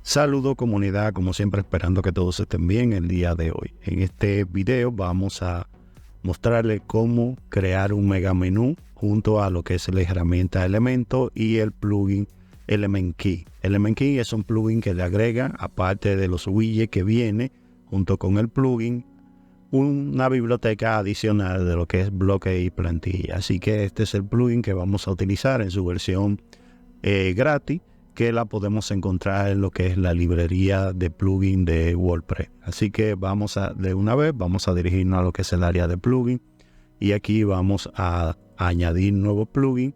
Saludo comunidad, como siempre esperando que todos estén bien el día de hoy. En este video vamos a mostrarles cómo crear un mega menú junto a lo que es la herramienta Elementor y el plugin Element Key. Element Key es un plugin que le agrega, aparte de los widgets que viene junto con el plugin, una biblioteca adicional de lo que es bloque y plantilla. Así que este es el plugin que vamos a utilizar en su versión gratis, que la podemos encontrar en lo que es la librería de plugin de WordPress. Así que vamos a dirigirnos a lo que es el área de plugin y aquí vamos a añadir nuevo plugin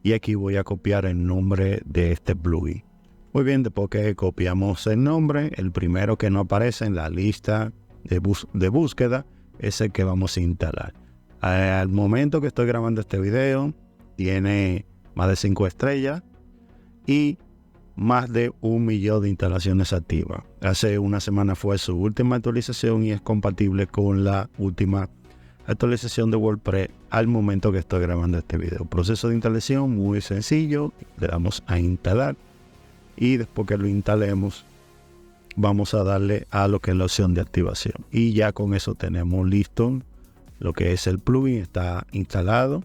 y aquí voy a copiar el nombre de este plugin. Muy bien, después que copiamos el nombre, el primero que no aparece en la lista de búsqueda es el que vamos a instalar. Al momento que estoy grabando este video tiene más de 5 estrellas y más de 1 millón de instalaciones activas. Hace una semana fue su última actualización y es compatible con la última actualización de WordPress al momento que estoy grabando este video. Proceso de instalación muy sencillo, le damos a instalar y después que lo instalemos vamos a darle a lo que es la opción de activación y ya con eso tenemos listo lo que es el plugin, está instalado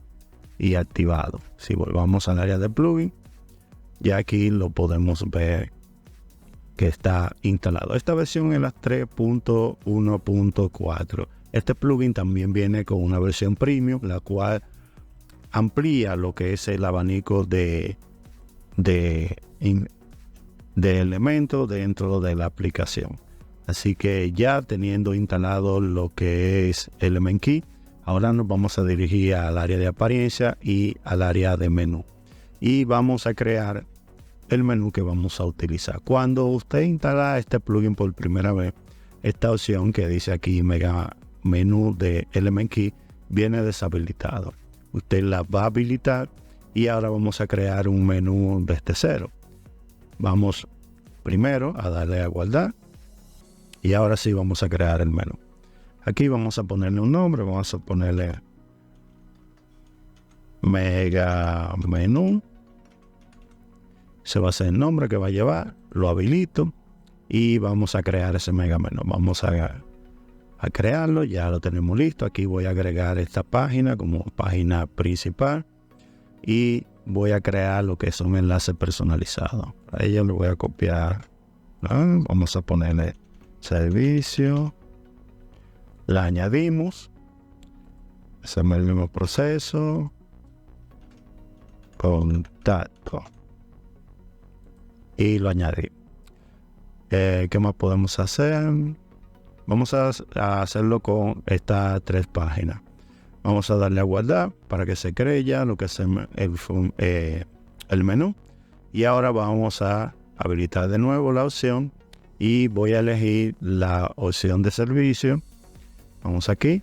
y activado. Si volvamos al área de plugin, ya aquí lo podemos ver que está instalado. Esta versión es la 3.1.4. Este plugin también viene con una versión premium, la cual amplía lo que es el abanico de elementos dentro de la aplicación. Así que ya teniendo instalado lo que es Element Key, ahora nos vamos a dirigir al área de apariencia y al área de menú. Y vamos a crear el menú que vamos a utilizar. Cuando usted instala este plugin por primera vez, esta opción que dice aquí Mega Menú de Element Key viene deshabilitado. Usted la va a habilitar y ahora vamos a crear un menú desde cero. Vamos primero a darle a guardar y ahora sí vamos a crear el menú. Aquí vamos a ponerle un nombre, vamos a ponerle Mega Menú. Se va a hacer el nombre que va a llevar, lo habilito y vamos a crear ese mega menú. Vamos a crearlo, ya lo tenemos listo. Aquí voy a agregar esta página como página principal y voy a crear lo que son enlaces personalizados. Para ello le voy a copiar, ¿no? Vamos a ponerle servicio, la añadimos, hacemos el mismo proceso, contacto. Y lo añadimos. ¿Qué más podemos hacer? Vamos a hacerlo con estas 3 páginas. Vamos a darle a guardar para que se cree ya lo que es el menú. Y ahora vamos a habilitar de nuevo la opción y voy a elegir la opción de servicio. Vamos aquí.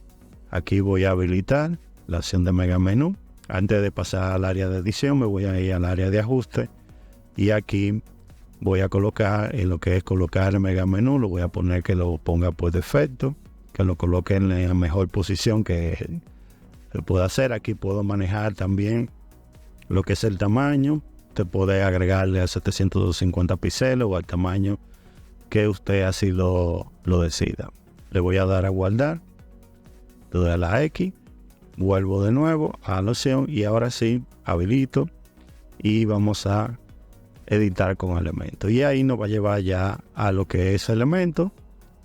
Aquí voy a habilitar la opción de mega menú. Antes de pasar al área de edición me voy a ir al área de ajuste y aquí voy a colocar en lo que es colocar el mega menú, lo voy a poner que lo ponga por defecto, que lo coloque en la mejor posición que se pueda hacer. Aquí puedo manejar también lo que es el tamaño. Usted puede agregarle a 750 píxeles o al tamaño que usted así lo decida. Le voy a dar a guardar, le doy a la X, vuelvo de nuevo a la opción y ahora sí habilito y vamos a editar con Elementor y ahí nos va a llevar ya a lo que es Elementor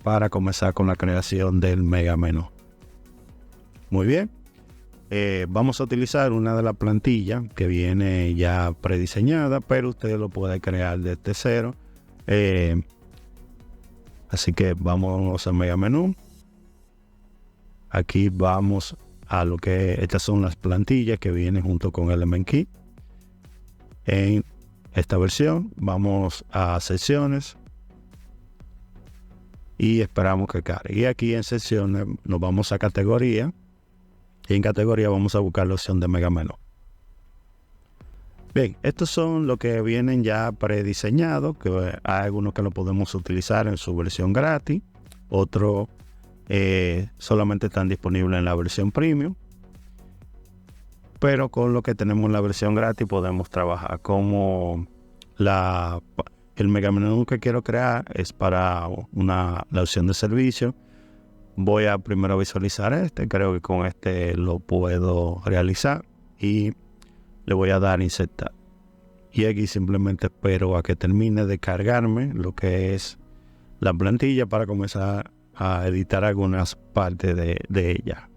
para comenzar con la creación del mega menú. Muy bien, vamos a utilizar una de las plantillas que viene ya prediseñada, pero usted lo puede crear desde cero. Así que vamos al mega menú. Aquí vamos a lo que estas son las plantillas que vienen junto con Element Key. En esta versión vamos a secciones y esperamos que cargue. Y aquí en secciones nos vamos a categoría y en categoría vamos a buscar la opción de mega menú. Bien, estos son los que vienen ya prediseñados, que hay algunos que lo podemos utilizar en su versión gratis, otros solamente están disponibles en la versión premium. Pero con lo que tenemos en la versión gratis podemos trabajar como el mega menú que quiero crear es para la opción de servicio. Voy a primero visualizar creo que con este lo puedo realizar y le voy a dar insertar. Y aquí simplemente espero a que termine de cargarme lo que es la plantilla para comenzar a editar algunas partes de ella.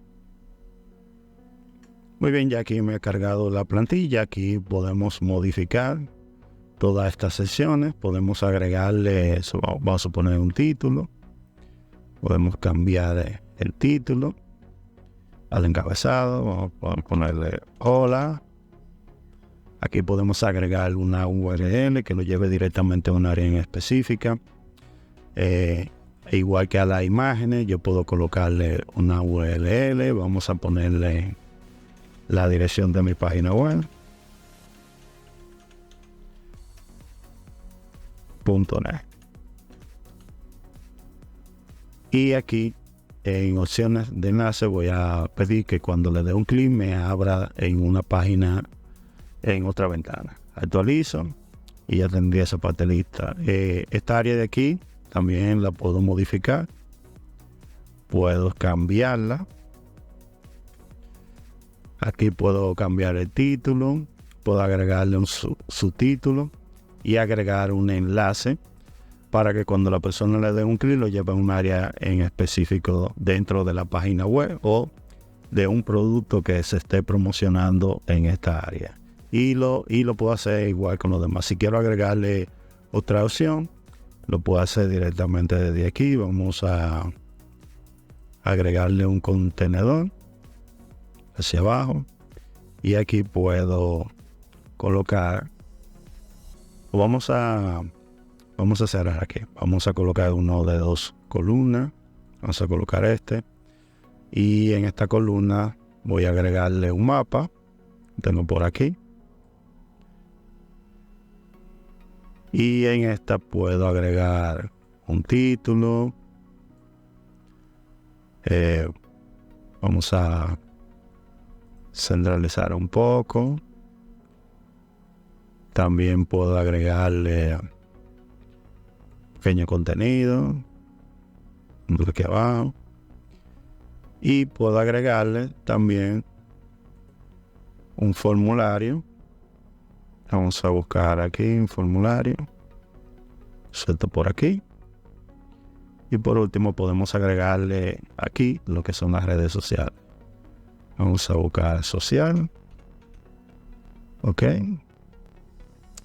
Muy bien, ya aquí me ha cargado la plantilla. Aquí podemos modificar todas estas secciones. Podemos agregarle, vamos a poner un título. Podemos cambiar el título al encabezado. Vamos a ponerle hola. Aquí podemos agregar una URL que lo lleve directamente a un área en específica. Igual que a las imágenes, yo puedo colocarle una URL. Vamos a ponerle la dirección de mi página web. .net. Y aquí en opciones de enlace voy a pedir que cuando le dé un clic me abra en una página en otra ventana. Actualizo y ya tendría esa parte lista. Esta área de aquí también la puedo modificar. Puedo cambiarla. Aquí puedo cambiar el título. Puedo agregarle un subtítulo y agregar un enlace para que cuando la persona le dé un clic lo lleve a un área en específico dentro de la página web o de un producto que se esté promocionando en esta área. Y lo puedo hacer igual con los demás. Si quiero agregarle otra opción, lo puedo hacer directamente desde aquí. Vamos a agregarle un contenedor hacia abajo. Y aquí puedo colocar, vamos a cerrar aquí. Vamos a colocar uno de 2 columnas. Vamos a colocar y en esta columna voy a agregarle un mapa. Tengo por aquí. Y en esta puedo agregar un título. Vamos a centralizar un poco. También puedo agregarle pequeño contenido aquí abajo. Y puedo agregarle también un formulario. Vamos a buscar aquí un formulario. Suelto por aquí. Y por último podemos agregarle aquí lo que son las redes sociales. Vamos a buscar social. Ok.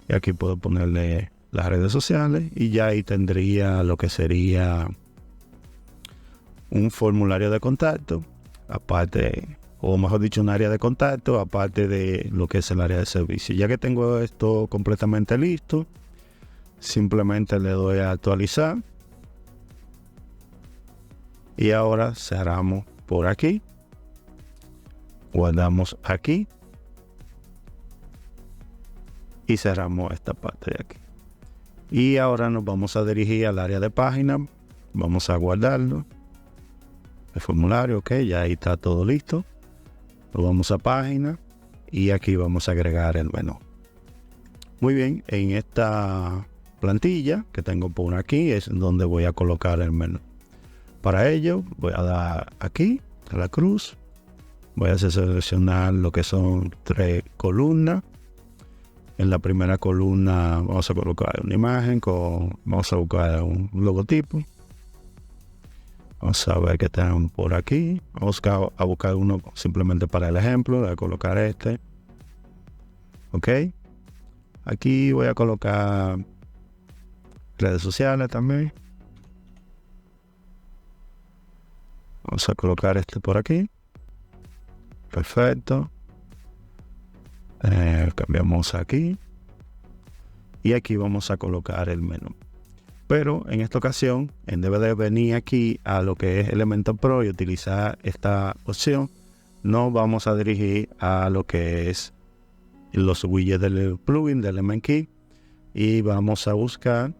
Y aquí puedo ponerle las redes sociales. Y ya ahí tendría lo que sería un formulario de contacto. Aparte, o mejor dicho, un área de contacto, aparte de lo que es el área de servicio. Ya que tengo esto completamente listo, simplemente le doy a actualizar. Y ahora cerramos por aquí. Guardamos aquí. Y cerramos esta parte de aquí. Y ahora nos vamos a dirigir al área de página. Vamos a guardarlo. El formulario, ok, ya ahí está todo listo. Nos vamos a página y aquí vamos a agregar el menú. Muy bien, en esta plantilla que tengo por aquí es donde voy a colocar el menú. Para ello voy a dar aquí a la cruz. Voy a seleccionar lo que son 3 columnas. En la primera columna vamos a colocar una imagen vamos a buscar un logotipo. Vamos a ver qué tenemos por aquí. Vamos a buscar uno simplemente para el ejemplo. Voy a colocar Ok. Aquí voy a colocar redes sociales también. Vamos a colocar por aquí. Perfecto. Cambiamos aquí. Y aquí vamos a colocar el menú. Pero en esta ocasión, en vez de venir aquí a lo que es Elementor Pro y utilizar esta opción, nos vamos a dirigir a lo que es los widgets del plugin de Element Key y vamos a buscar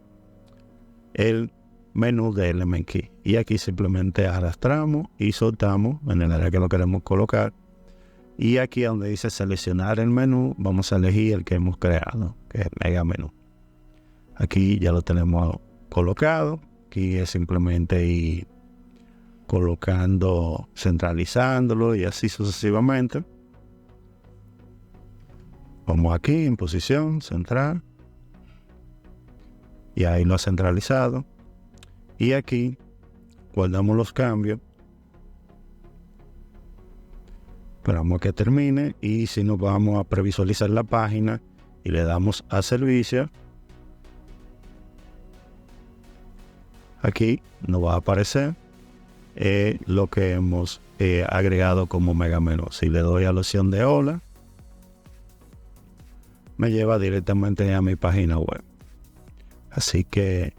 el menú de Element Key. Y aquí simplemente arrastramos y soltamos en el área que lo queremos colocar. Y aquí donde dice seleccionar el menú, vamos a elegir el que hemos creado, que es Mega Menú. Aquí ya lo tenemos colocado. Aquí es simplemente ir colocando, centralizándolo y así sucesivamente. Vamos aquí en posición central y ahí lo ha centralizado. Y aquí guardamos los cambios, esperamos que termine y si nos vamos a previsualizar la página y le damos a servicio, aquí nos va a aparecer lo que hemos agregado como mega menú. Si le doy a la opción de hola, me lleva directamente a mi página web. Así que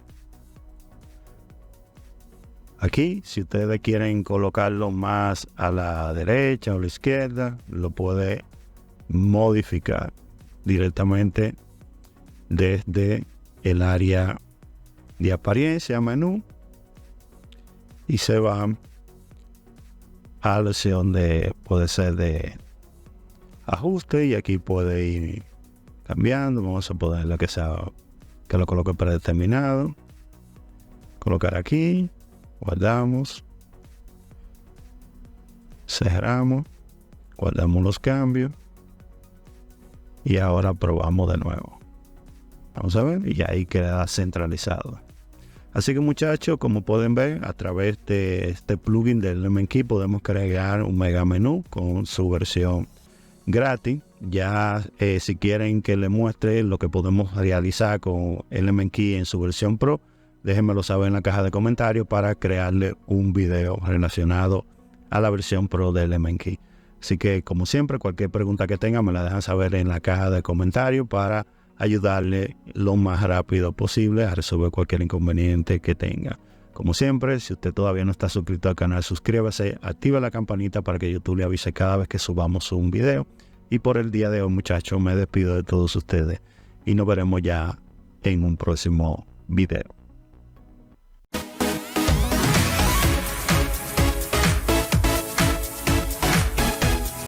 aquí, si ustedes quieren colocarlo más a la derecha o a la izquierda, lo puede modificar directamente desde el área de apariencia, menú, y se va a la opción de, puede ser de ajuste, y aquí puede ir cambiando. Vamos a ponerle que lo coloque predeterminado, colocar aquí, guardamos, cerramos, guardamos los cambios y ahora probamos de nuevo. Vamos a ver, y ahí queda centralizado. Así que muchachos, como pueden ver, a través de este plugin del Element Key podemos crear un mega menú con su versión gratis. Ya si quieren que les muestre lo que podemos realizar con Element Key en su versión Pro, déjenmelo saber en la caja de comentarios para crearle un video relacionado a la versión Pro de Element Key. Así que, como siempre, cualquier pregunta que tengan me la dejan saber en la caja de comentarios para ayudarle lo más rápido posible a resolver cualquier inconveniente que tenga. Como siempre, si usted todavía no está suscrito al canal, suscríbase, activa la campanita para que YouTube le avise cada vez que subamos un video. Y por el día de hoy, muchachos, me despido de todos ustedes y nos veremos ya en un próximo video.